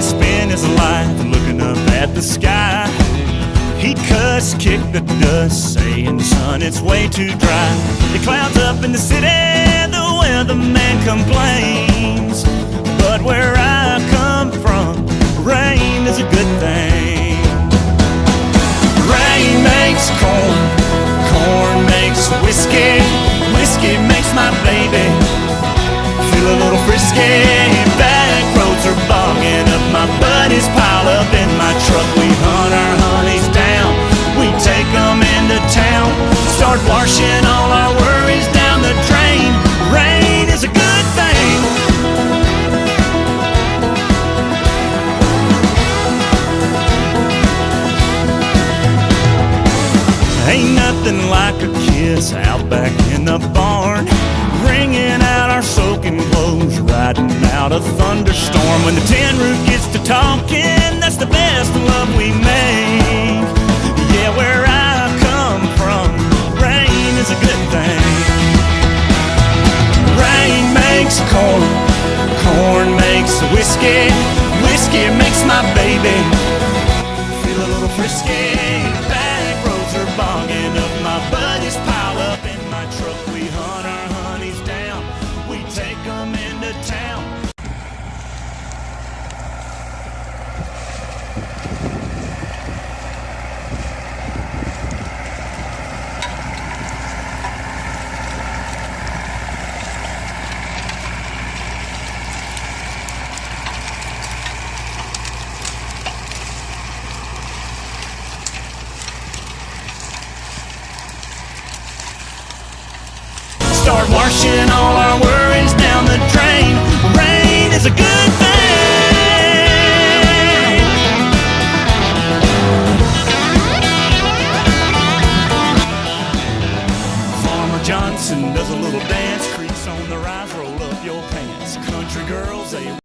Spend his life looking up at the sky. He'd cuss, kick the dust, saying, son, it's way too dry. The clouds up in the city, the weatherman complains. But where I come from, rain is a good thing. Rain makes corn, corn makes whiskey, whiskey makes my baby feel a little frisky. Back roads are bogging up, my buddies pile up in my truck. We hunt our honeys down, we take them into town, start washing all our worries down the drain. Rain is a good thing. Ain't nothing like a kiss out back in the barn, wringing out our soaking clothes, riding out a thunderstorm. When the tin roof gets to talking, that's the best love we make. Yeah, where I come from, rain is a good thing. Rain makes corn, corn makes whiskey, whiskey makes my baby feel a little frisky. Back roads are bogging up, my buddies pile up in my truck. We hunt our honeys down, we take them into town. Start washing all our worries down the drain. Rain is a good thing. Farmer Johnson does a little dance, crease on the rise, roll up your pants. Country girls, they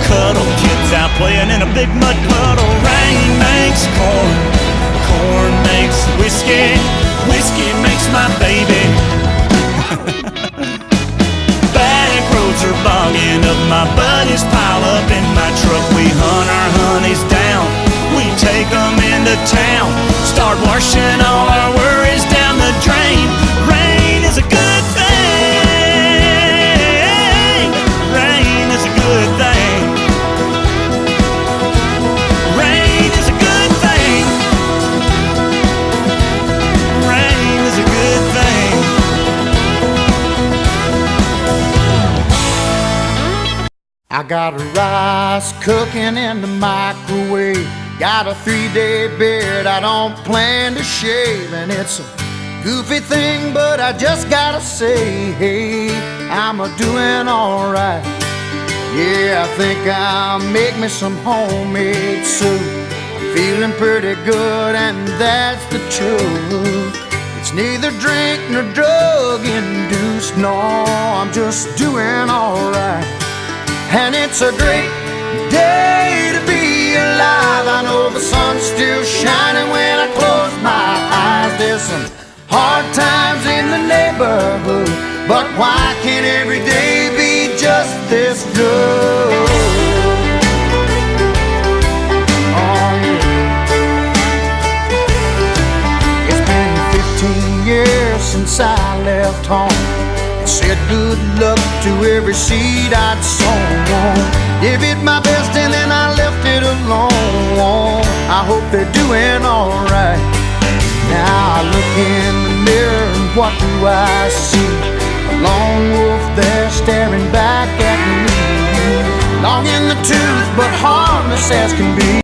cuddle, kids out playing in a big mud puddle. Rain makes corn, corn makes whiskey, whiskey makes my baby. Back roads are bogging up, my buddies pile up in my truck. We hunt our honeys down, we take them into town, start washing all our worries down the drain. Rain is a good thing. Rain is a good thing. I got rice cooking in the microwave, got a 3-day beard I don't plan to shave, and it's a goofy thing, but I just gotta say, hey, I'm a-doing alright. Yeah, I think I'll make me some homemade soup. I'm feeling pretty good, and that's the truth. It's neither drink nor drug induced, no, I'm just doing alright. And it's a great day to be alive. I know the sun's still shining when I close my eyes. There's some hard times in the neighborhood, but why can't every day be just this good? Oh yeah. It's been 15 years since I left home. Said good luck to every seed I'd sown. Gave it my best and then I left it alone. I hope they're doing alright. Now I look in the mirror and what do I see? A lone wolf there staring but harmless as can be.